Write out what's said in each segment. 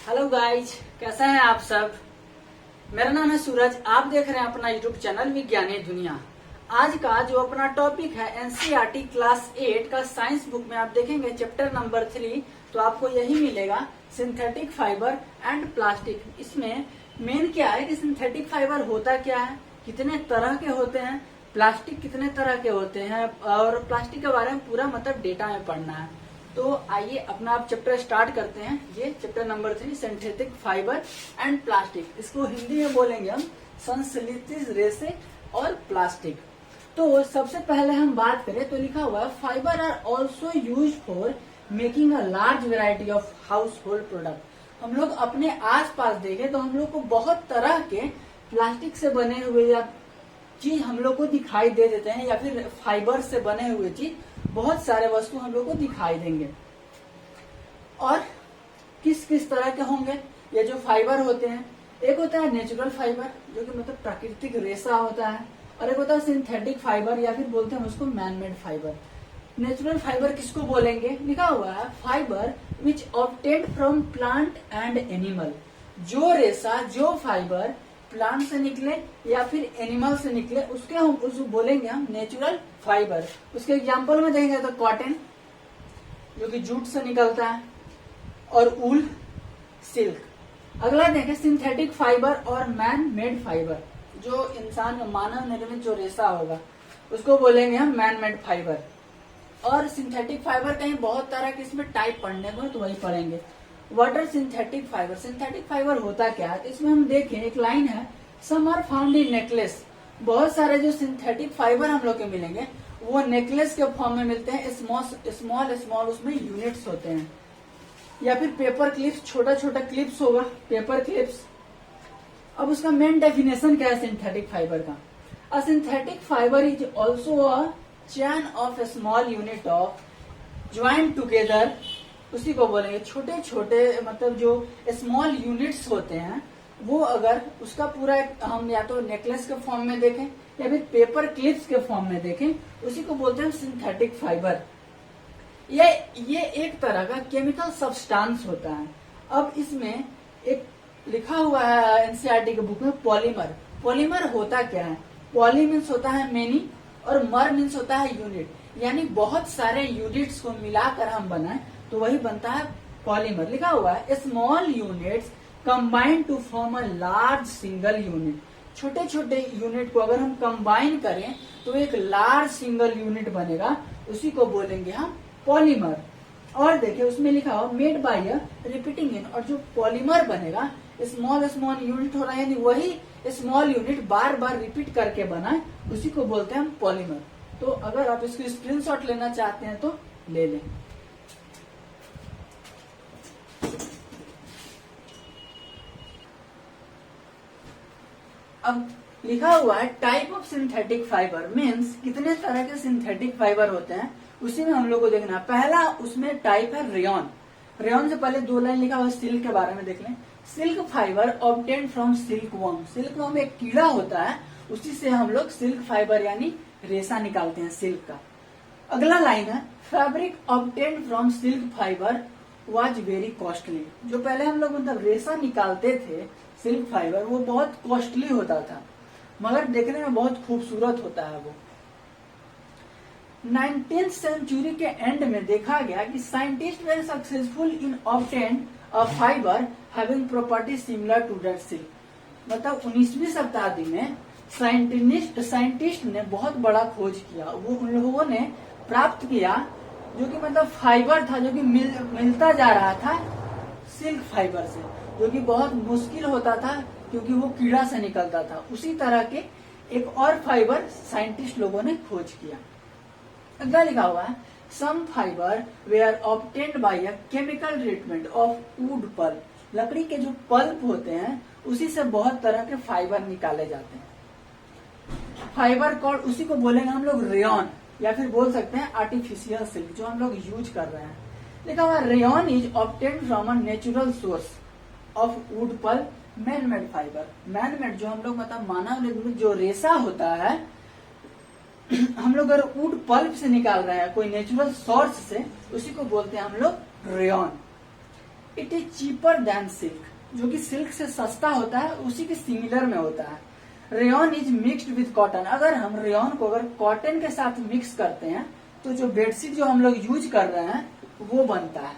Hello guys, कैसे हैं आप सब। मेरा नाम है सूरज। आप देख रहे हैं अपना यूट्यूब चैनल विज्ञानी दुनिया। आज का जो अपना टॉपिक है एनसीईआरटी क्लास 8 का साइंस बुक में आप देखेंगे चैप्टर नंबर 3, तो आपको यही मिलेगा सिंथेटिक फाइबर एंड प्लास्टिक। इसमें मेन क्या है कि सिंथेटिक फाइबर होता क्या है, कितने तरह के होते हैं, प्लास्टिक कितने तरह के होते हैं, और प्लास्टिक के बारे में पूरा मतलब डेटा में पढ़ना है। तो आइए अपना आप चैप्टर स्टार्ट करते हैं। ये chapter number 3 synthetic fibre and plastic. इसको हिंदी में बोलेंगे हम संश्लेषित रेशे और प्लास्टिक। तो सबसे पहले हम बात करें तो लिखा हुआ है fibre are also use for making a large variety of household product. हम लोग अपने आस पास देखें तो हम लोग को बहुत तरह के प्लास्टिक से बने हुए या चीज हम लोग को दिखाई दे देते हैं, या फिर फाइबर से बने हुए चीज बहुत सारे वस्तु हम लोग को दिखाई देंगे। और किस किस तरह के होंगे ये जो फाइबर होते हैं। एक होता है नेचुरल फाइबर जो कि मतलब प्राकृतिक रेशा होता है, और एक होता है सिंथेटिक फाइबर या फिर बोलते हैं उसको man made fibre. Natural fibre किसको बोलेंगे, लिखा हुआ है fibre which obtained from plant and animal. जो रेशा जो फाइबर प्लांट से निकले या फिर एनिमल से निकले उसके हम उसको बोलेंगे हम नेचुरल फाइबर। उसके एग्जांपल में देखेंगे तो कॉटन जो कि जूट से निकलता है, और ऊल, सिल्क। अगला देखें सिंथेटिक फाइबर और मैन मेड फाइबर। जो इंसान मानव निर्मित जो रेशा होगा उसको बोलेंगे हम मैन मेड फाइबर। और सिंथेटिक फाइबर कहीं बहुत तरह के इसमें टाइप पढ़ने को है तो वही पढ़ेंगे। What are synthetic fibre. Synthetic fibre होता क्या है, इसमें हम देखें एक लाइन है some are found in necklace. बहुत सारे जो सिंथेटिक फाइबर हम लोग के मिलेंगे वो नेकलेस के फॉर्म में मिलते हैं। स्मॉल स्मॉल उसमें यूनिट्स होते हैं, या फिर पेपर क्लिप्स, छोटा छोटा क्लिप्स होगा पेपर क्लिप्स। अब उसका मेन डेफिनेशन क्या है सिंथेटिक फाइबर का। अ synthetic fibre is also a chain of A small unit of joint together. उसी को बोलेंगे छोटे छोटे मतलब जो स्मॉल यूनिट्स होते हैं वो अगर उसका पूरा हम या तो नेकलेस के फॉर्म में देखें या फिर पेपर क्लिप्स के फॉर्म में देखें, उसी को बोलते हैं सिंथेटिक फाइबर। ये एक तरह का केमिकल सब्सटेंस होता है। अब इसमें एक लिखा हुआ है एनसीईआरटी के बुक में पॉलीमर। पॉलीमर होता क्या है, पॉली मीन्स होता है मेनी और मर मीन्स होता है यूनिट, यानी बहुत सारे यूनिट्स को मिलाकर हम बनाए तो वही बनता है पॉलीमर। लिखा हुआ है small units combined to form a large single unit. छोटे छोटे यूनिट को अगर हम कंबाइन करें तो एक लार्ज सिंगल यूनिट बनेगा, उसी को बोलेंगे हम पॉलीमर। और देखिए उसमें लिखा हुआ मेड बाय अ रिपीटिंग इन, और जो पॉलीमर बनेगा स्मॉल स्मॉल यूनिट हो रहा है, यानी वही स्मॉल यूनिट बार बार रिपीट करके बनाए, उसी को बोलते हैं हम पॉलीमर। तो अगर आप इसको स्क्रीनशॉट लेना चाहते हैं तो ले लें। अब लिखा हुआ है type of synthetic fibre means कितने तरह के सिंथेटिक फाइबर होते हैं, उसी में हम लोग को देखना। पहला उसमें टाइप है रेयन। रेयन से पहले दो लाइन लिखा हुआ सिल्क के बारे में देख लें। Silk fibre obtained from silk worm. Silk worm एक कीड़ा होता है, उसी से हम लोग सिल्क फाइबर यानी रेशा निकालते हैं सिल्क का। अगला लाइन है fabric obtained from silk fibre was very costly. जो पहले हम लोग मतलब रेशा निकालते थे सिल्क फाइबर वो बहुत कॉस्टली होता था, मगर देखने में बहुत खूबसूरत होता है वो। 19th सेंचुरी के एंड में देखा गया कि scientist were successful in obtain a fibre having property similar to that silk. मतलब 19वीं शताब्दी में साइंटिस्ट ने बहुत बड़ा खोज किया। वो उन लोगों ने प्राप्त किया जो कि मतलब फाइबर था जो कि मिलता जा रहा था सिल्क फाइबर से, जो कि बहुत मुश्किल होता था क्योंकि वो कीड़ा से निकलता था। उसी तरह के एक और फाइबर साइंटिस्ट लोगों ने खोज किया। अगला लिखा हुआ है some fibre were obtained by a chemical treatment of wood pulp. लकड़ी के जो पल्प होते हैं उसी से बहुत तरह के फाइबर निकाले जाते हैं। फाइबर कॉर्ड उसी को बोलेंगे हम लोग रेयन, या फिर बोल सकते हैं आर्टिफिशियल सिल्क जो हम लोग यूज कर रहे हैं। लिखा हुआ rayon is obtained from a natural source of wood pulp man made fibre. Man made जो हम लोग मतलब मानव निर्मित जो रेशा होता है हम लोग अगर वुड पल्प से निकाल रहे हैं कोई नेचुरल सोर्स से, उसी को बोलते हैं हम लोग rayon. It is cheaper than silk, जो कि सिल्क से सस्ता होता है, उसी के सिमिलर में होता है। Rayon is mixed with cotton, अगर हम रेयन को अगर कॉटन के साथ मिक्स करते हैं तो जो बेडशीट जो हम लोग यूज कर रहे हैं वो बनता है।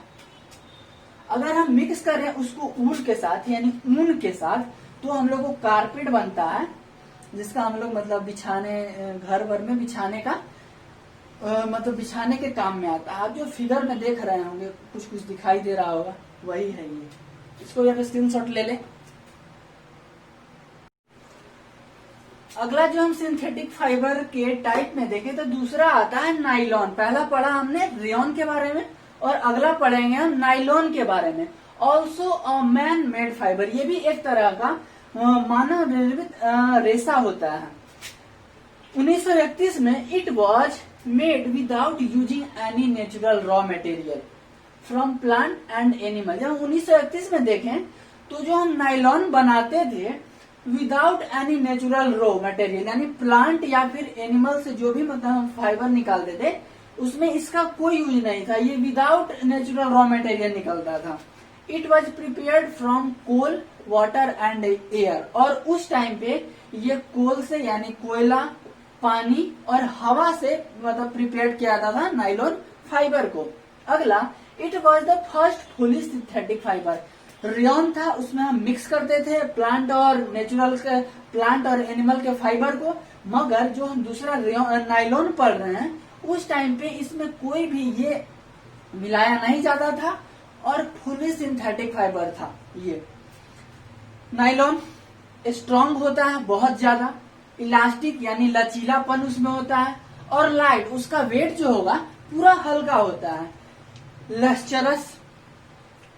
अगर हम मिक्स करें उसको ऊल के साथ यानी ऊन के साथ तो हम लोग को कारपेट बनता है, जिसका हम लोग मतलब बिछाने घर भर में बिछाने का मतलब बिछाने के काम में आता है। आप जो फिगर में देख रहे होंगे कुछ कुछ दिखाई दे रहा होगा वही है ये। इसको यहाँ पे स्क्रीनशॉट ले ले। अगला जो हम सिंथेटिक फाइबर के टाइप में देखें तो दूसरा आता है नाइलॉन। पहला पढ़ा हमने रेयन के बारे में और अगला पढ़ेंगे हम नाइलॉन के बारे में। Also a man made fibre, ये भी एक तरह का मानव निर्मित रेशा होता है। 1931 में it was made without using any natural raw material from plant and animal. जब 1931 में देखें तो जो हम नाइलॉन बनाते थे without any natural raw material यानी प्लांट या फिर एनिमल से जो भी मतलब हम फाइबर निकालते थे उसमें इसका कोई यूज नहीं था, ये विदाउट नेचुरल रॉ मटेरियल निकलता था। It was prepared from coal water and air, और उस टाइम पे ये कोल से यानी कोयला, पानी और हवा से मतलब प्रिपेयर किया जाता था नाइलॉन फाइबर को। अगला it was the first fully synthetic fibre. Rayon था, उसमें हम मिक्स करते थे प्लांट और नेचुरल के प्लांट और एनिमल के फाइबर को, मगर जो हम दूसरा नाइलॉन पढ़ रहे हैं उस टाइम पे इसमें कोई भी ये मिलाया नहीं जाता था और फुली सिंथेटिक फाइबर था। ये नाइलॉन स्ट्रांग होता है बहुत ज्यादा, इलास्टिक यानी लचीलापन उसमें होता है, और लाइट, उसका वेट जो होगा पूरा हल्का होता है, लस्चरस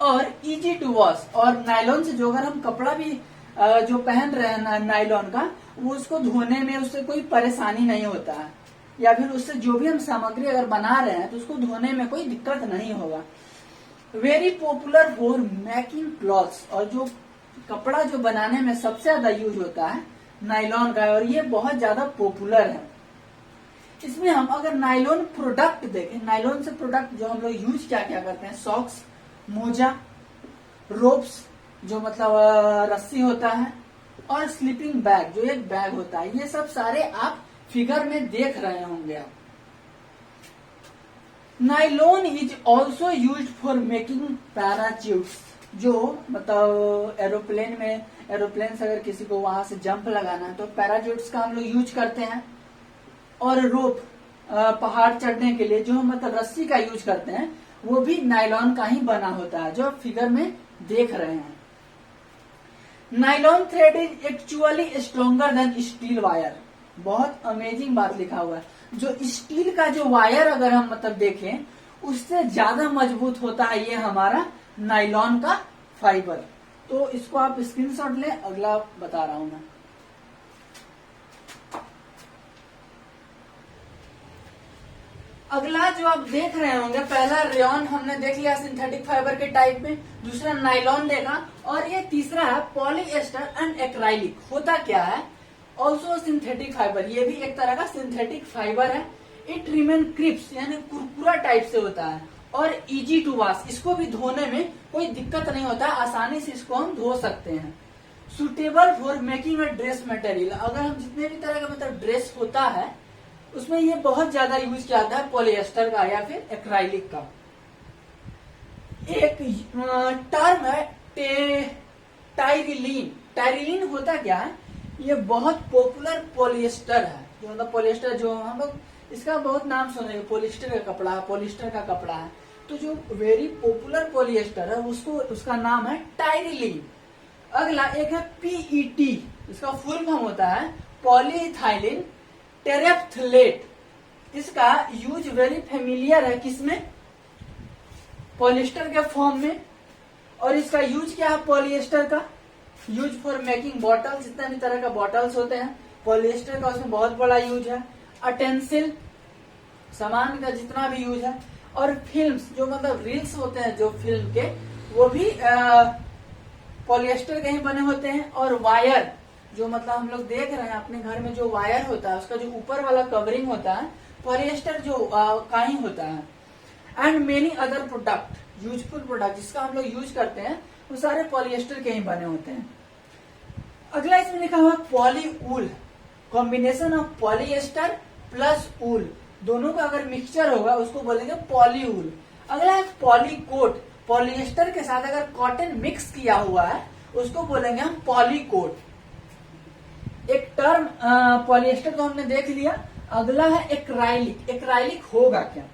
और इजी टू वॉश। और नाइलॉन से जो अगर हम कपड़ा भी जो पहन रहे हैं नाइलॉन का, वो उसको धोने में उससे कोई परेशानी नहीं होता है, या फिर उससे जो भी हम सामग्री अगर बना रहे हैं तो उसको धोने में कोई दिक्कत नहीं होगा। Very popular for making clothes, और जो कपड़ा जो बनाने में सबसे ज्यादा यूज होता है नाइलॉन का, और ये बहुत ज्यादा पॉपुलर है। इसमें हम अगर नाइलॉन प्रोडक्ट देखें, नाइलॉन से प्रोडक्ट जो हम लोग यूज क्या क्या करते हैं, सॉक्स, मोजा, रोप्स जो मतलब रस्सी होता है, और स्लीपिंग बैग जो एक बैग होता है, ये सब सारे आप फिगर में देख रहे होंगे आप। Nylon is also used for making parachutes, जो मतलब एरोप्लेन से अगर किसी को वहां से जंप लगाना है तो पैराचूट्स का हम लोग यूज करते हैं। और रोप पहाड़ चढ़ने के लिए जो मतलब रस्सी का यूज करते हैं वो भी नाइलॉन का ही बना होता है, जो आप फिगर में देख रहे हैं। Nylon thread is actually stronger than steel wire. बहुत अमेजिंग बात लिखा हुआ है, जो स्टील का जो वायर अगर हम मतलब देखें उससे ज्यादा मजबूत होता है ये हमारा नाइलॉन का फाइबर। तो इसको आप स्क्रीनशॉट लें, अगला बता रहा हूं मैं। अगला जो आप देख रहे होंगे, पहला रेयन हमने देख लिया सिंथेटिक फाइबर के टाइप में, दूसरा नाइलॉन देखा, और ये तीसरा है पॉलीएस्टर एंड एक्राइलिक। होता क्या है, ऑल्सो सिंथेटिक फाइबर, ये भी एक तरह का सिंथेटिक फाइबर है। इट रिमेन क्रिप्स यानी कुरकुरा टाइप से होता है, और इजी टू वॉश, इसको भी धोने में कोई दिक्कत नहीं होता, आसानी से इसको हम धो सकते हैं। Suitable for making a dress material, अगर हम जितने भी तरह का मतलब ड्रेस होता है उसमें ये बहुत ज्यादा यूज किया जाता है पॉलिएस्टर का या फिर एक्राइलिक का। एक टर्म है टायरिलीन। टायरिलीन होता क्या है, ये बहुत पॉपुलर पॉलिएस्टर है, जो मतलब पॉलिएस्टर जो हम लोग इसका बहुत नाम सुने, पॉलिएस्टर का कपड़ा है, पॉलिएस्टर का कपड़ा है, तो जो वेरी पॉपुलर पॉलिएस्टर है उसका नाम है टायरिलीन। अगला एक है पीईटी, इसका फुल फॉर्म होता है पॉलीइथाइलिन टेरेफ्थलेट। इसका यूज वेरी फेमिलियर है, किसमें, पॉलिएस्टर के फॉर्म में, और इसका यूज क्या है पॉलिएस्टर का, यूज फॉर मेकिंग बॉटल्स, जितने भी तरह का बॉटल्स होते हैं पॉलिएस्टर का उसमें बहुत बड़ा यूज है। अटेंसिल, सामान का जितना भी यूज है, और फिल्म्स जो मतलब रील्स होते हैं जो फिल्म के, वो भी पॉलिएस्टर के ही बने होते हैं। और वायर जो मतलब हम लोग देख रहे हैं अपने घर में जो वायर होता है उसका जो ऊपर वाला कवरिंग होता है पॉलिएस्टर जो का ही होता है। And many other product, useful product जिसका हम लोग यूज करते हैं वो सारे पॉलिएस्टर के ही बने होते हैं। अगला इसमें लिखा हुआ poly wool, combination of polyester plus wool, दोनों का अगर मिक्सचर होगा उसको बोलेंगे पॉली ऊल। अगला है पॉली कोट, पॉलिएस्टर के साथ अगर कॉटन मिक्स किया हुआ है उसको बोलेंगे हम पॉली कोट। एक टर्म पॉलिएस्टर को हमने देख लिया। अगला है एक्राइलिक। एक्राइलिक होगा क्या?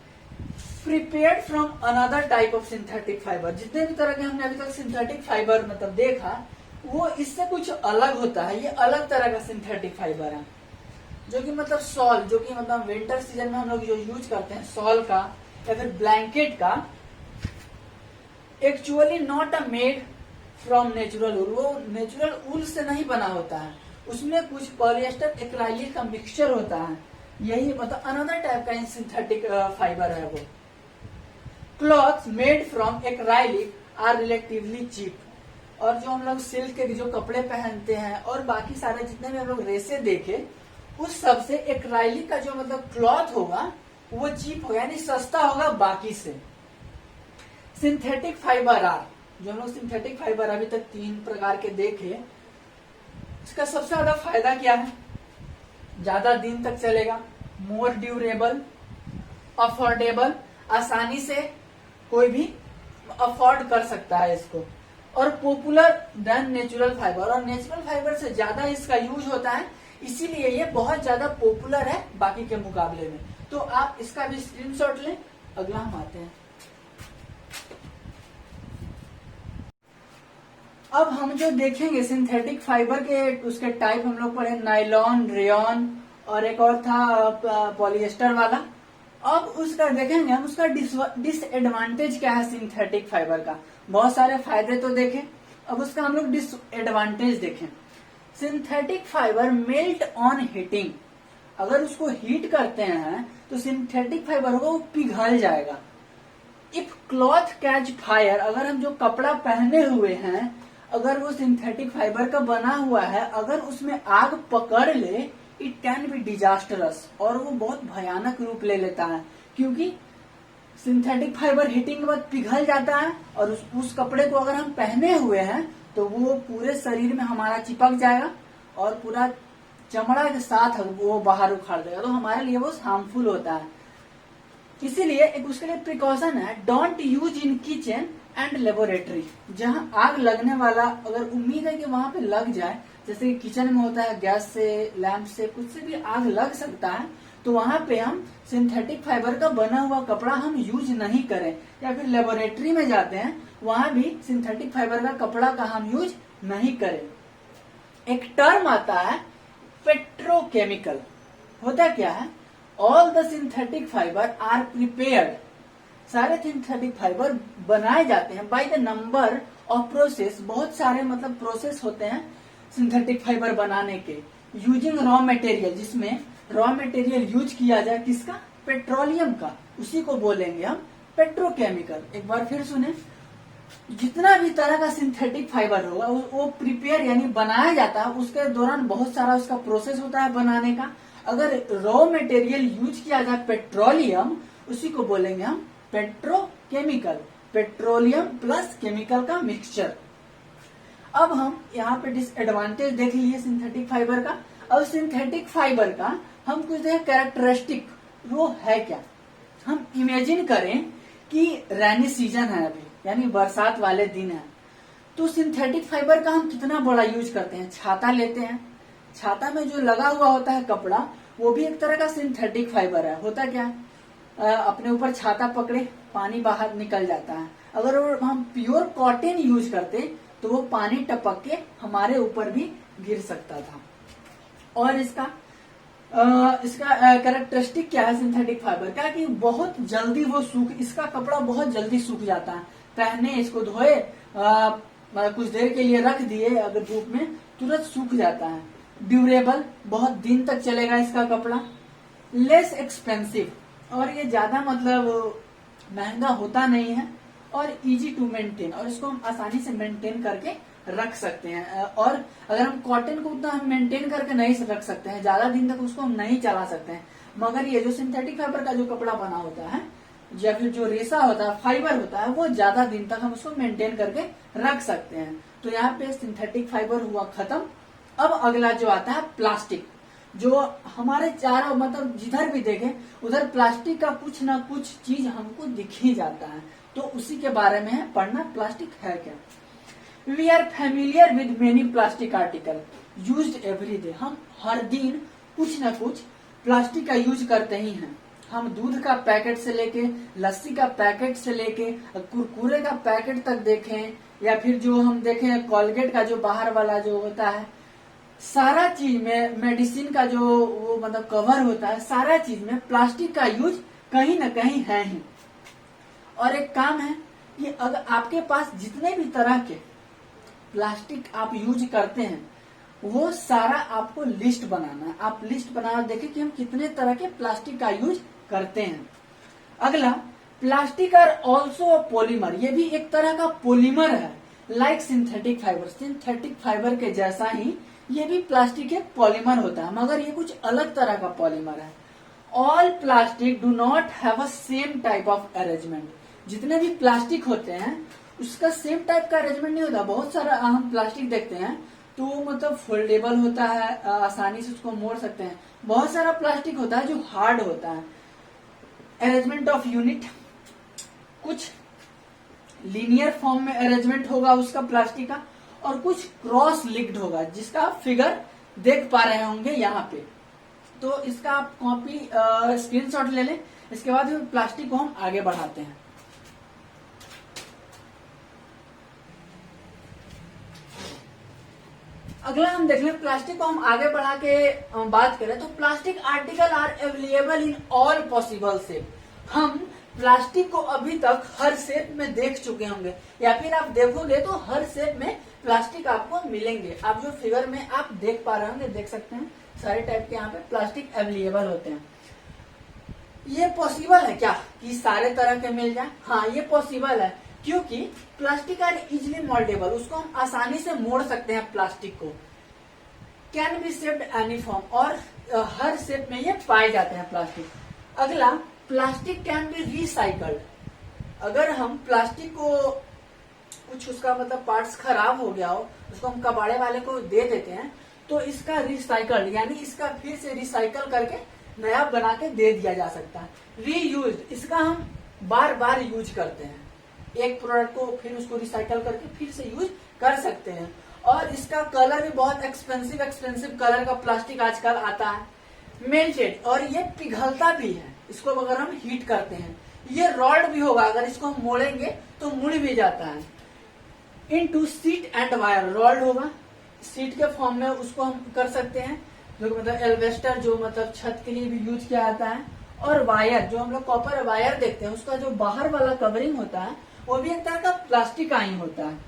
Prepared from another type of synthetic fibre. जितने भी तरह के हमने अभी तक सिंथेटिक फाइबर मतलब देखा वो इससे कुछ अलग होता है। ये अलग तरह का सिंथेटिक फाइबर है जो कि मतलब सॉल, जो कि मतलब विंटर सीजन में हम लोग जो यूज करते हैं सॉल का या फिर ब्लैंकेट का, actually not a made from natural wool. वो नेचुरल ऊल से नहीं बना होता है, उसमें कुछ पॉलिएस्टर एक्राइलिक का मिक्सचर होता है। यही मतलब अनदर टाइप का सिंथेटिक फाइबर है वो। Clothes made from acrylic are relatively cheap. और जो हम लोग सिल्क के जो कपड़े पहनते हैं और बाकी सारे जितने भी हम लोग रेसे देखे उस सब से एक्राइलिक का जो मतलब क्लॉथ होगा वो चीप होगा, यानी सस्ता होगा बाकी से। सिंथेटिक फाइबर आर, जो हम लोग सिंथेटिक फाइबर अभी तक 3 प्रकार के देखे, इसका सबसे ज्यादा फायदा क्या है? ज्यादा दिन तक चलेगा, मोर ड्यूरेबल, अफोर्डेबल, आसानी से कोई भी अफोर्ड कर सकता है इसको, और पॉपुलर देन नेचुरल फाइबर। और नेचुरल फाइबर से ज्यादा इसका यूज होता है, इसीलिए ये बहुत ज्यादा पॉपुलर है बाकी के मुकाबले में। तो आप इसका भी स्क्रीनशॉट लें। अगला हम आते हैं। अब हम जो देखेंगे सिंथेटिक फाइबर के उसके टाइप हम लोग पढ़े, नायलॉन, रेयॉन और एक और था पॉलिएस्टर वाला। अब उसका देखेंगे हम उसका डिसएडवांटेज क्या है सिंथेटिक फाइबर का। बहुत सारे फायदे तो देखें, अब उसका हम लोग डिसएडवांटेज देखें। Synthetic fibre melt on heating, अगर उसको हीट करते हैं तो सिंथेटिक फाइबर होगा वो पिघल जाएगा। इफ क्लॉथ कैच फायर, अगर हम जो कपड़ा पहने हुए हैं अगर वो सिंथेटिक फाइबर का बना हुआ है, अगर उसमें आग पकड़ ले, इट कैन बी डिजास्टरस, और वो बहुत भयानक रूप ले लेता है, क्योंकि सिंथेटिक फाइबर हीटिंग के बाद पिघल जाता है और उस कपड़े को अगर हम पहने हुए हैं तो वो पूरे शरीर में हमारा चिपक जाएगा और पूरा चमड़ा के साथ वो बाहर उखाड़ देगा, तो हमारे लिए वो हार्मफुल होता है। इसीलिए एक उसके लिए प्रिकॉशन है, don't use in kitchen and laboratory. जहां आग लगने वाला अगर उम्मीद है कि वहां पे लग जाए, जैसे कि किचन में होता है, गैस से, लैंप से, कुछ से भी आग लग सकता है, तो वहां पे हम सिंथेटिक फाइबर का बना हुआ कपड़ा हम यूज नहीं करें। या फिर लेबोरेटरी में जाते हैं वहां भी सिंथेटिक फाइबर का कपड़ा का हम यूज नहीं करें। एक टर्म आता है पेट्रोकेमिकल। होता क्या है? All the synthetic fibre are prepared, सारे सिंथेटिक फाइबर बनाए जाते हैं by the number of process, बहुत सारे मतलब प्रोसेस होते हैं सिंथेटिक फाइबर बनाने के, यूजिंग रॉ मटेरियल, जिसमें रॉ मटेरियल यूज किया जाए किसका? पेट्रोलियम का, उसी को बोलेंगे हम पेट्रोकेमिकल। एक बार फिर सुने, जितना भी तरह का सिंथेटिक फाइबर होगा वो प्रिपेयर यानी बनाया जाता है, उसके दौरान बहुत सारा उसका प्रोसेस होता है बनाने का। अगर रॉ मटेरियल यूज किया जाए पेट्रोलियम, उसी को बोलेंगे हम पेट्रोकेमिकल, पेट्रोलियम प्लस केमिकल का मिक्सचर। अब हम यहाँ पे डिसएडवांटेज देख लीजिए सिंथेटिक फाइबर का। अब सिंथेटिक फाइबर का हम कुछ देखें कैरेक्टरिस्टिक, वो है क्या? हम इमेजिन करें कि रैनी सीजन है अभी, यानी बरसात वाले दिन है, तो सिंथेटिक फाइबर का हम कितना बड़ा यूज करते हैं। छाता लेते हैं, छाता में जो लगा हुआ होता है कपड़ा, वो भी एक तरह का सिंथेटिक फाइबर है। होता क्या है, अपने ऊपर छाता पकड़े, पानी बाहर निकल जाता है। अगर हम प्योर कॉटन यूज करते तो वो पानी टपक के हमारे ऊपर भी गिर सकता था। और इसका कैरेक्टरिस्टिक क्या है सिंथेटिक फाइबर का, कि बहुत जल्दी वो इसका कपड़ा बहुत जल्दी सूख जाता है। पहने, इसको धोए, कुछ देर के लिए रख दिए अगर धूप में, तुरंत सूख जाता है। ड्यूरेबल, बहुत दिन तक चलेगा इसका कपड़ा। लेस एक्सपेंसिव, और ये ज्यादा मतलब महंगा होता नहीं है। और इजी टू मेंटेन, और इसको हम आसानी से मेंटेन करके रख सकते हैं। और अगर हम कॉटन को उतना हम मेंटेन करके नहीं रख सकते हैं, ज्यादा दिन तक उसको हम नहीं चला सकते हैं, मगर ये जो सिंथेटिक फाइबर का जो कपड़ा बना होता है या फिर जो रेशा होता है, फाइबर होता है, वो ज्यादा दिन तक हम उसको मेंटेन करके रख सकते हैं। तो यहाँ पे सिंथेटिक फाइबर हुआ खत्म। अब अगला जो आता है प्लास्टिक, जो हमारे चारों मतलब जिधर भी देखें उधर प्लास्टिक का कुछ ना कुछ चीज हमको दिख ही जाता है। तो उसी के बारे में है पढ़ना, प्लास्टिक है क्या। We are familiar with many plastic article used every day. हम हर दिन कुछ ना कुछ प्लास्टिक का यूज करते ही हैं। हम दूध का पैकेट से लेके, लस्सी का पैकेट से लेके, कुरकुरे का पैकेट तक देखें, या फिर जो हम देखें कोलगेट का जो बाहर वाला जो होता है, सारा चीज में मेडिसिन का जो वो मतलब कवर होता है, सारा चीज में प्लास्टिक का यूज कहीं ना कहीं है ही। और एक काम है कि अगर आपके पास जितने भी तरह के प्लास्टिक आप यूज करते हैं, वो सारा आपको लिस्ट बनाना है। आप लिस्ट बना देखें कि हम कितने तरह के प्लास्टिक का यूज करते हैं। अगला, प्लास्टिक आर ऑल्सो पॉलीमर। ये भी एक तरह का पॉलीमर है, like synthetic fibre. Synthetic fibre के जैसा ही ये भी प्लास्टिक एक पॉलीमर होता है, मगर ये कुछ अलग तरह का पॉलीमर है। All plastic do not have a same type of arrangement. जितने भी प्लास्टिक होते हैं उसका सेम टाइप का अरेंजमेंट नहीं होता। बहुत सारा हम प्लास्टिक देखते हैं तो मतलब फोल्डेबल होता है, आसानी से उसको मोड़ सकते हैं। बहुत सारा प्लास्टिक होता है जो हार्ड होता है। अरेंजमेंट ऑफ यूनिट, कुछ लीनियर फॉर्म में अरेंजमेंट होगा उसका प्लास्टिक का, और कुछ क्रॉस लिंक्ड होगा, जिसका फिगर देख पा रहे होंगे यहाँ पे। तो इसका आप कॉपी स्क्रीनशॉट ले लें। इसके बाद प्लास्टिक को हम आगे बढ़ाते हैं। अगला हम देख लें, प्लास्टिक को हम आगे बढ़ा के बात करें तो plastic article are available in all possible shape. हम प्लास्टिक को अभी तक हर शेप में देख चुके होंगे, या फिर आप देखोगे तो हर शेप में प्लास्टिक आपको मिलेंगे। आप जो फिगर में आप देख पा रहे होंगे, देख सकते हैं सारे टाइप के यहाँ पे प्लास्टिक अवेलेबल होते हैं। ये पॉसिबल है क्या कि सारे तरह के मिल जाए? हाँ, ये पॉसिबल है, क्योंकि प्लास्टिक आर इजिली मोल्डेबल। उसको हम आसानी से मोड़ सकते हैं प्लास्टिक को। Can be shaped any form, और हर शेप में ये पाए जाते हैं प्लास्टिक। अगला, प्लास्टिक कैन बी रिसाइकल्ड। अगर हम प्लास्टिक को कुछ उसका मतलब पार्ट्स खराब हो गया हो, उसको हम कबाड़े वाले को दे देते हैं, तो इसका रिसाइकल यानी इसका फिर से रिसाइकल करके नया बना के दे दिया जा सकता है। रीयूज, इसका हम बार बार यूज करते हैं। एक प्रोडक्ट को फिर उसको रिसाइकल करके फिर से यूज कर सकते हैं। और इसका कलर भी बहुत एक्सपेंसिव कलर का प्लास्टिक आजकल आता है। मेल्टेड, और ये पिघलता भी है इसको अगर हम हीट करते हैं। ये रॉड भी होगा, अगर इसको हम मोड़ेंगे तो मुड़ भी जाता है। Into seat and wire, rod होगा, सीट के फॉर्म में उसको हम कर सकते हैं, जो मतलब एल्वेस्टर जो मतलब छत के लिए भी यूज किया जाता है। और वायर, जो हम लोग कॉपर वायर देखते हैं, उसका जो बाहर वाला कवरिंग होता है वो भी एक तरह का प्लास्टिक का ही होता है।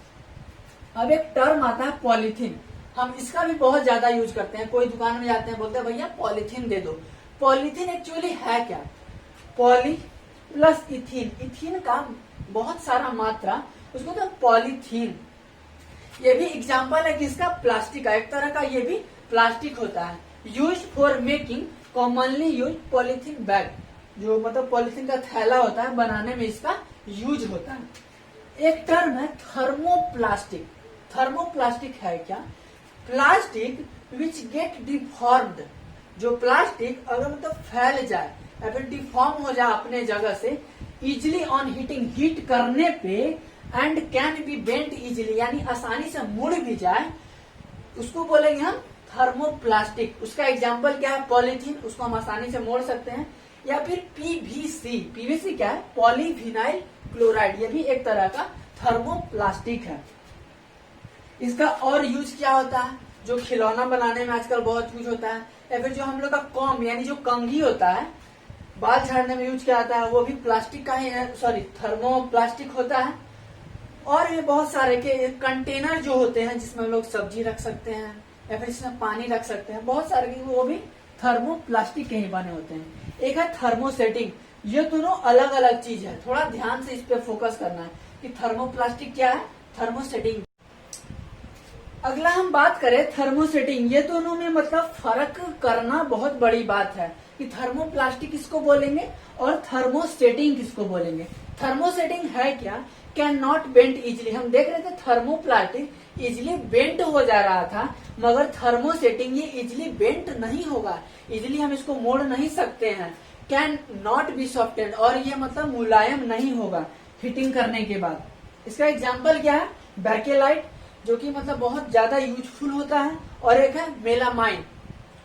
अब एक टर्म आता है पॉलीथीन। हम इसका भी बहुत ज्यादा यूज करते हैं। कोई दुकान में जाते हैं, बोलते हैं भैया पॉलीथीन दे दो। पॉलीथीन एक्चुअली है क्या? पॉली प्लस इथीन, इथीन का बहुत सारा मात्रा, उसको तो पॉलीथीन। ये भी एग्जाम्पल है किसका? प्लास्टिक का। एक तरह का ये भी प्लास्टिक होता है। Use for making commonly use polythene bag, जो मतलब पॉलीथीन का थैला होता है बनाने में इसका यूज होता है। एक टर्म है थर्मोप्लास्टिक। थर्मोप्लास्टिक है क्या? प्लास्टिक विच गेट डिफॉर्म्ड, जो प्लास्टिक अगर मतलब फैल जाए या फिर डिफॉर्म हो जाए अपने जगह से, इजिली ऑन हीटिंग, हीट करने पे, and can be bent easily, यानी आसानी से मुड़ भी जाए, उसको बोलेंगे हम थर्मोप्लास्टिक। उसका एग्जाम्पल क्या है? पॉलीथीन, उसको हम आसानी से मोड़ सकते हैं। या फिर पीवीसी, पीवीसी क्या है? पॉलीविनाइल क्लोराइड, ये भी एक तरह का थर्मोप्लास्टिक है। इसका और यूज क्या होता है? जो खिलौना बनाने में आजकल बहुत यूज होता है। या फिर जो हम लोग का कॉम यानी जो कंघी होता है, बाल झाड़ने में यूज किया जाता है, वो भी प्लास्टिक का ही है, सॉरी थर्मोप्लास्टिक होता है। और भी बहुत सारे के कंटेनर जो होते हैं जिसमें हम लोग सब्जी रख सकते हैं या फिर इसमें पानी रख सकते हैं, बहुत सारे के वो भी थर्मोप्लास्टिक के ही बने होते हैं। एक है थर्मोसेटिंग। ये दोनों अलग अलग चीज है, थोड़ा ध्यान से इस पे फोकस करना है कि थर्मोप्लास्टिक क्या है, थर्मोसेटिंग। अगला हम बात करें थर्मोसेटिंग, ये दोनों में मतलब फर्क करना बहुत बड़ी बात है। कि थर्मोप्लास्टिक किसको बोलेंगे और थर्मोस्टेटिंग किसको बोलेंगे। थर्मोसेटिंग है क्या, कैन नॉट बेंड इजिली। हम देख रहे थे थर्मोप्लास्टिक इजिली बेंट हो जा रहा था, मगर थर्मोसेटिंग ये इजिली बेंट नहीं होगा, इजिली हम इसको मोड़ नहीं सकते हैं। कैन नॉट बी सॉफ्टेंड, और ये मतलब मुलायम नहीं होगा हीटिंग करने के बाद। इसका एग्जाम्पल क्या है, बैकेलाइट जो कि मतलब बहुत ज्यादा यूजफुल होता है, और एक है मेलामाइन।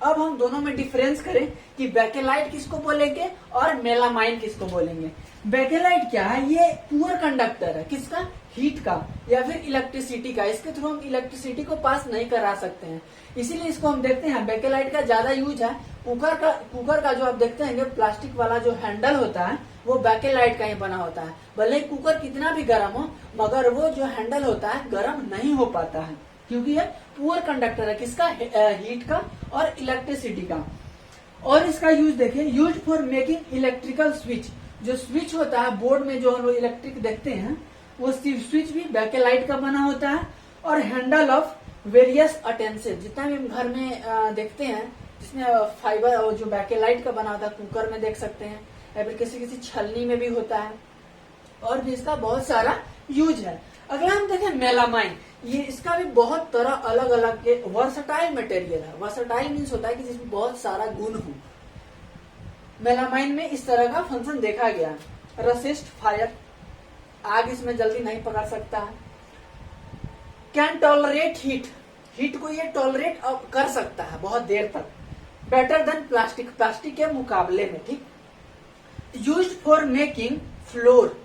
अब हम दोनों में डिफरेंस करें कि बैकेलाइट किसको बोलेंगे और मेलामाइन किसको बोलेंगे। बैकेलाइट क्या है, ये पुअर कंडक्टर है, किसका, हीट का या फिर इलेक्ट्रिसिटी का। इसके थ्रू हम इलेक्ट्रिसिटी को पास नहीं करा सकते हैं, इसीलिए इसको हम देखते हैं बैकेलाइट का ज्यादा यूज है। कुकर का जो आप देखते हैं प्लास्टिक वाला जो हैंडल होता है वो बैकेलाइट का ही बना होता है। भले ही कुकर कितना भी गर्म हो, मगर वो जो हैंडल होता है गर्म नहीं हो पाता है, क्योंकि ये पुअर कंडक्टर है, किसका, हीट का और इलेक्ट्रिसिटी का। और इसका यूज देखें, use for making electrical switch. जो स्विच होता है बोर्ड में जो हम लोग इलेक्ट्रिक देखते हैं, वो स्विच भी बैकेलाइट का बना होता है। और हैंडल ऑफ वेरियस अटेंसिल, जितना भी हम घर में देखते हैं जिसमें फाइबर और जो बैकेलाइट का बना होता है, कुकर में देख सकते हैं या फिर किसी किसी छलनी में भी होता है, और भी इसका बहुत सारा यूज है। अगला हम देखें मेलामाइन, ये इसका भी बहुत तरह अलग अलग के वर्सटाइल मटेरियल है। वर्सटाइल मीन्स होता है कि जिसमें बहुत सारा गुण हो। मेलामाइन में इस तरह का फंक्शन देखा गया, रेसिस्ट फायर, आग इसमें जल्दी नहीं पकड़ सकता है। कैन टॉलरेट हीट, हीट को ये टॉलरेट कर सकता है बहुत देर तक। बेटर देन प्लास्टिक, प्लास्टिक के मुकाबले में, ठीक। यूज्ड फॉर मेकिंग फ्लोर,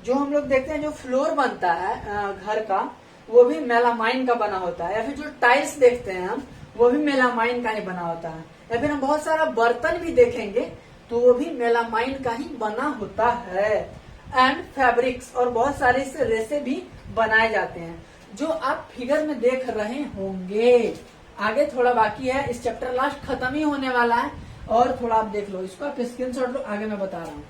जो हम लोग देखते हैं जो फ्लोर बनता है घर का, वो भी मेलामाइन का बना होता है। या फिर जो टाइल्स देखते हैं हम, वो भी मेलामाइन का ही बना होता है। या फिर हम बहुत सारा बर्तन भी देखेंगे तो वो भी मेलामाइन का ही बना होता है। एंड फैब्रिक्स, और बहुत सारे इससे रेसे भी बनाए जाते हैं, जो आप फिगर में देख रहे होंगे। आगे थोड़ा बाकी है, इस चैप्टर लास्ट खत्म ही होने वाला है, और थोड़ा आप देख लो इसको, आप स्क्रीनशॉट लो, आगे मैं बता रहा हूँ।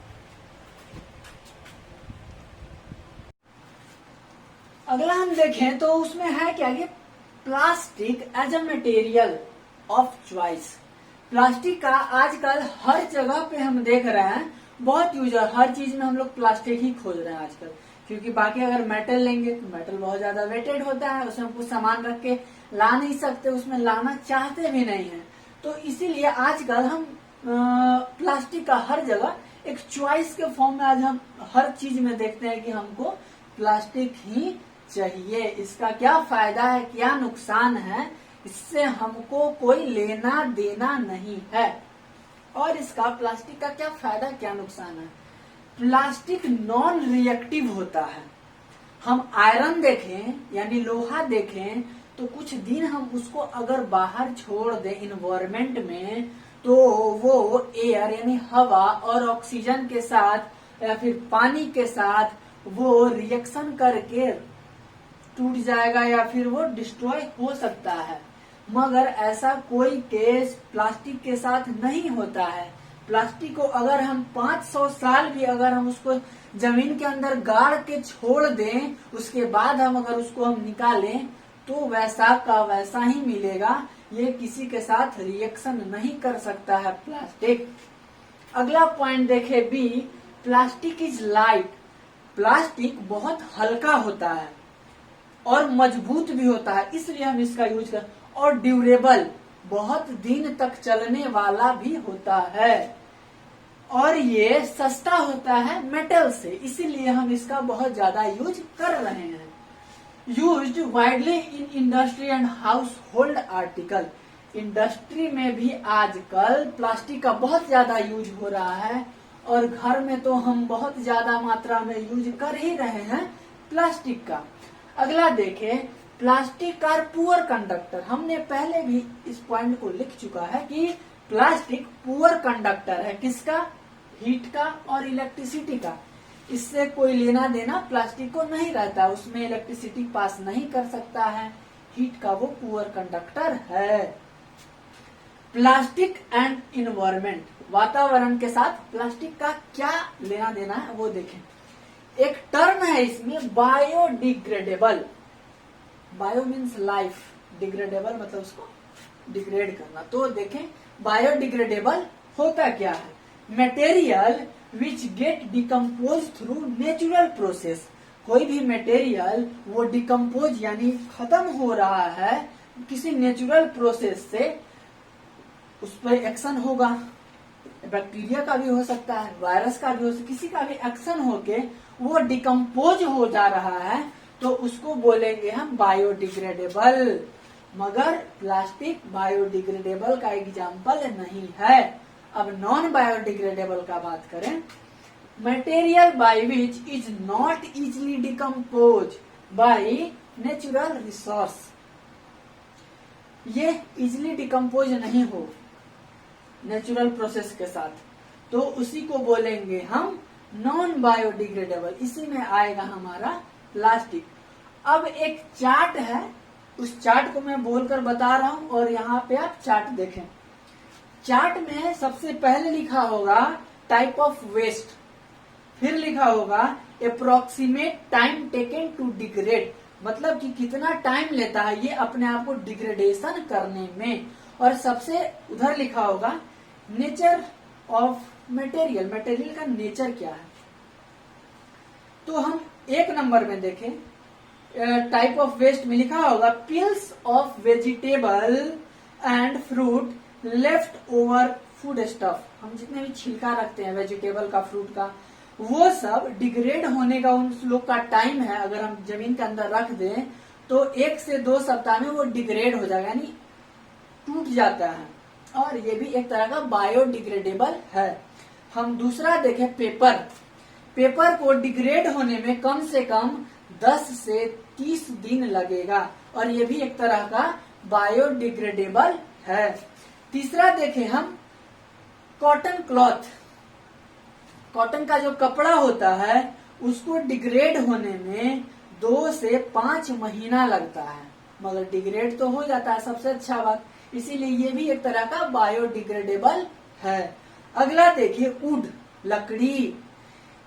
अगला हम देखें तो उसमें है क्या कि plastic as a material of choice. Plastic का आजकल हर जगह पे हम देख रहे हैं बहुत यूज है, हर चीज में हम लोग प्लास्टिक ही खोज रहे हैं आजकल। क्योंकि बाकी अगर मेटल लेंगे तो मेटल बहुत ज्यादा वेटेड होता है, उसमें कुछ सामान रख के ला नहीं सकते, उसमें लाना चाहते भी नहीं है। तो इसीलिए आजकल हम प्लास्टिक का हर जगह एक चॉइस के फॉर्म में आज हम हर चीज में देखते हैं कि हमको प्लास्टिक ही चाहिए। इसका क्या फायदा है, क्या नुकसान है, इससे हमको कोई लेना देना नहीं है। और इसका प्लास्टिक का क्या फायदा, क्या नुकसान है। प्लास्टिक नॉन रिएक्टिव होता है। हम आयरन देखें यानी लोहा देखें तो कुछ दिन हम उसको अगर बाहर छोड़ दें इन्वायरमेंट में, तो वो एयर यानी हवा और ऑक्सीजन के साथ या फिर पानी के साथ वो रिएक्शन करके टूट जाएगा या फिर वो डिस्ट्रॉय हो सकता है। मगर ऐसा कोई केस प्लास्टिक के साथ नहीं होता है। प्लास्टिक को अगर हम 500 साल भी अगर हम उसको जमीन के अंदर गाड़ के छोड़ दें, उसके बाद हम अगर उसको हम निकालें तो वैसा का वैसा ही मिलेगा। ये किसी के साथ रिएक्शन नहीं कर सकता है प्लास्टिक। अगला पॉइंट देखे B, plastic is light. Plastic बहुत हल्का होता है और मजबूत भी होता है, इसलिए हम इसका यूज कर। और ड्यूरेबल, बहुत दिन तक चलने वाला भी होता है। और ये सस्ता होता है मेटल से, इसीलिए हम इसका बहुत ज्यादा यूज कर रहे हैं। Used widely in industry and house hold article. Industry में भी आजकल प्लास्टिक का बहुत ज्यादा यूज हो रहा है, और घर में तो हम बहुत ज्यादा मात्रा में यूज कर ही रहे हैं प्लास्टिक का। अगला देखें, प्लास्टिक का पुअर कंडक्टर। हमने पहले भी इस पॉइंट को लिख चुका है कि प्लास्टिक पुअर कंडक्टर है, किसका, हीट का और इलेक्ट्रिसिटी का। इससे कोई लेना देना प्लास्टिक को नहीं रहता, उसमें इलेक्ट्रिसिटी पास नहीं कर सकता है। हीट का वो पुअर कंडक्टर है। प्लास्टिक एंड इन्वायरमेंट, वातावरण के साथ प्लास्टिक का क्या लेना देना है वो देखें। एक टर्म है इसमें biodegradable. Bio means life, degradable मतलब उसको डिग्रेड करना। तो देखें बायोडिग्रेडेबल होता क्या है, material which get decompose through natural process. कोई भी मटेरियल वो डिकम्पोज यानी खत्म हो रहा है किसी नेचुरल प्रोसेस से, उस पर एक्शन होगा। बैक्टीरिया का भी हो सकता है, वायरस का भी हो सकता है, किसी का भी एक्शन होके वो डिकम्पोज हो जा रहा है तो उसको बोलेंगे हम बायोडिग्रेडेबल। मगर प्लास्टिक बायोडिग्रेडेबल का एग्जाम्पल नहीं है। अब नॉन बायोडिग्रेडेबल का बात करें, material by which is not easily decompose by natural resource. ये इजिली डिकम्पोज नहीं हो नेचुरल प्रोसेस के साथ, तो उसी को बोलेंगे हम नॉन बायोडिग्रेडेबल। इसी में आएगा हमारा प्लास्टिक। अब एक चार्ट है, उस चार्ट को मैं बोलकर बता रहा हूं और यहाँ पे आप चार्ट देखें। चार्ट में सबसे पहले लिखा होगा टाइप ऑफ वेस्ट, फिर लिखा होगा approximate time taken to degrade, मतलब कि कितना टाइम लेता है ये अपने आप को डिग्रेडेशन करने में, और सबसे उधर लिखा होगा नेचर ऑफ मटेरियल, मटेरियल का नेचर क्या है। तो हम एक नंबर में देखें, टाइप ऑफ वेस्ट में लिखा होगा peels of vegetable and fruit left over food stuff. हम जितने भी छिलका रखते हैं वेजिटेबल का, फ्रूट का, वो सब डिग्रेड होने का उन लोग का टाइम है। अगर हम जमीन के अंदर रख दें तो 1 से 2 सप्ताह में वो डिग्रेड हो जाएगा, यानी टूट जाता है, और ये भी एक तरह का बायोडिग्रेडेबल है। हम दूसरा देखें पेपर, पेपर को डिग्रेड होने में कम से कम 10 से 30 दिन लगेगा, और ये भी एक तरह का बायोडिग्रेडेबल है। तीसरा देखें हम कॉटन क्लॉथ, कॉटन का जो कपड़ा होता है उसको डिग्रेड होने में 2 से 5 महीना लगता है, मगर डिग्रेड तो हो जाता है, सबसे अच्छा बात, इसीलिए ये भी एक तरह का बायोडिग्रेडेबल है। अगला देखिए वुड, लकड़ी,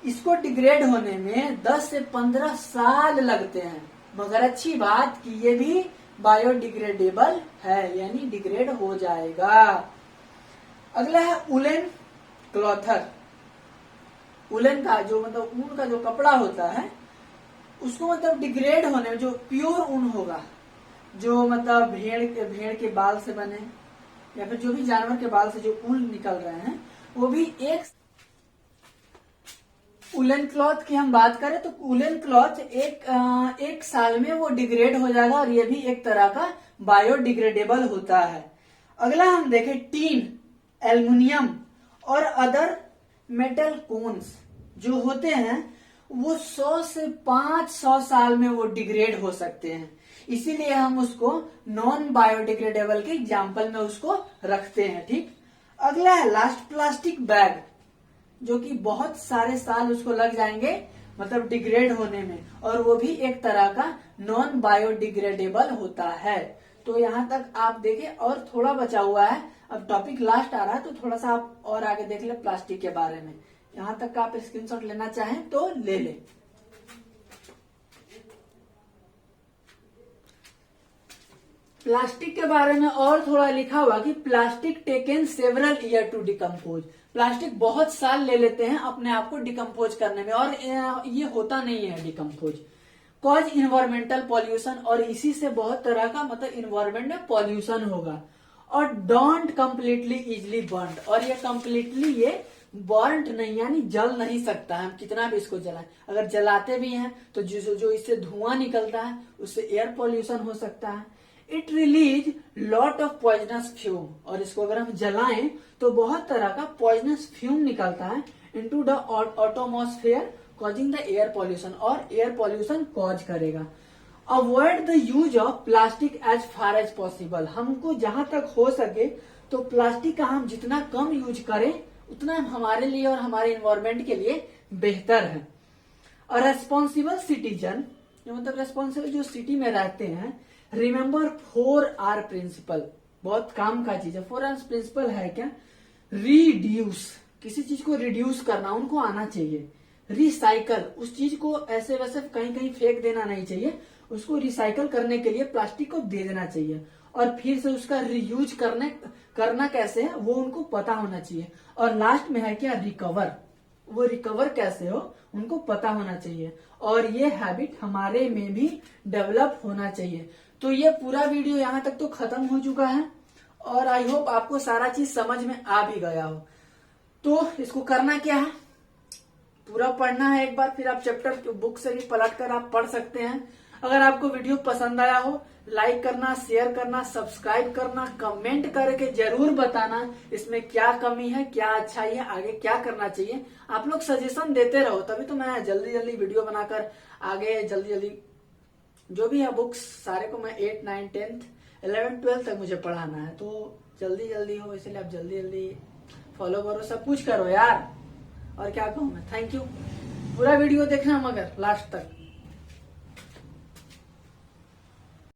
इसको डिग्रेड होने में 10 से 15 साल लगते हैं, मगर अच्छी बात कि ये भी बायोडिग्रेडेबल है, यानी डिग्रेड हो जाएगा। अगला है उलेन क्लॉथर, उलेन का जो मतलब ऊन का जो कपड़ा होता है उसको मतलब डिग्रेड होने में, जो प्योर ऊन होगा, जो मतलब भेड़ के बाल से बने या फिर जो भी जानवर के बाल से जो ऊन निकल रहे हैं, वो भी एक उलेन क्लॉथ की हम बात करें तो उलेन क्लॉथ एक साल में वो डिग्रेड हो जाएगा, और ये भी एक तरह का बायोडिग्रेडेबल होता है। अगला हम देखें टीन, एल्युमिनियम और अदर मेटल कोन्स जो होते हैं वो 100 से 500 साल में वो डिग्रेड हो सकते हैं, इसीलिए हम उसको नॉन बायोडिग्रेडेबल के एग्जाम्पल में उसको रखते हैं। ठीक, अगला है लास्ट प्लास्टिक बैग, जो कि बहुत सारे साल उसको लग जाएंगे मतलब डिग्रेड होने में, और वो भी एक तरह का नॉन बायोडिग्रेडेबल होता है। तो यहाँ तक आप देखें, और थोड़ा बचा हुआ है, अब टॉपिक लास्ट आ रहा है तो थोड़ा सा आप और आगे देख ले प्लास्टिक के बारे में। यहाँ तक का आप स्क्रीनशॉट लेना चाहें तो ले लें। प्लास्टिक के बारे में और थोड़ा लिखा हुआ कि plastic taken several year to decompose, plastic बहुत साल ले लेते हैं अपने आप को डिकम्पोज करने में, और ये होता नहीं है डिकम्पोज। कॉज इन्वायरमेंटल पॉल्यूशन, और इसी से बहुत तरह का मतलब इन्वायरमेंट में पॉल्यूशन होगा, और डोंट कम्प्लीटली इजिली बर्न, और ये कम्प्लीटली ये बर्न नहीं यानी जल नहीं सकता है, हम कितना भी इसको जलाएं। अगर जलाते भी हैं तो जो इससे धुआं निकलता है उससे एयर पॉल्यूशन हो सकता है। It release lot of poisonous fume, और इसको अगर हम जलाएं तो बहुत तरह का पॉइजनस फ्यूम निकलता है into the atmosphere causing the air pollution, और एयर पॉल्यूशन कॉज करेगा। Avoid the use of plastic as far as possible, हमको जहां तक हो सके तो प्लास्टिक का हम जितना कम यूज करें उतना हमारे लिए और हमारे एनवायरमेंट के लिए बेहतर है। और रेस्पॉन्सिबल सिटीजन, मतलब रेस्पॉन्सिबल जो सिटी में रहते हैं, रिमेम्बर 4R प्रिंसिपल, बहुत काम का चीज है। 4R प्रिंसिपल है क्या? रिड्यूस, किसी चीज को रिड्यूस करना उनको आना चाहिए। रिसाइकल, उस चीज को ऐसे वैसे कहीं कहीं फेंक देना नहीं चाहिए, उसको रिसाइकल करने के लिए प्लास्टिक को दे देना चाहिए और फिर से उसका रीयूज करना कैसे है वो उनको पता होना चाहिए। और लास्ट में है क्या, रिकवर, वो रिकवर कैसे हो उनको पता होना चाहिए और ये हैबिट हमारे में भी डेवलप होना चाहिए। तो ये पूरा वीडियो यहाँ तक तो खत्म हो चुका है और आई होप आपको सारा चीज समझ में आ भी गया हो। तो इसको करना क्या है, पूरा पढ़ना है एक बार, फिर आप चैप्टर बुक से भी पलट कर आप पढ़ सकते हैं। अगर आपको वीडियो पसंद आया हो, लाइक करना, शेयर करना, सब्सक्राइब करना, कमेंट करके जरूर बताना इसमें क्या कमी है, क्या अच्छाई है, आगे क्या करना चाहिए। आप लोग सजेशन देते रहो, तभी तो मैं जल्दी जल्दी वीडियो बनाकर आगे जल्दी जल्दी जो भी है बुक्स सारे को मैं 8, 9, 10, 11, 12 तक मुझे पढ़ाना है, तो जल्दी जल्दी हो, इसलिए आप जल्दी जल्दी फॉलो करो, सब कुछ करो यार। और क्या कहूँ मैं, थैंक यू। पूरा वीडियो देखना मगर लास्ट तक।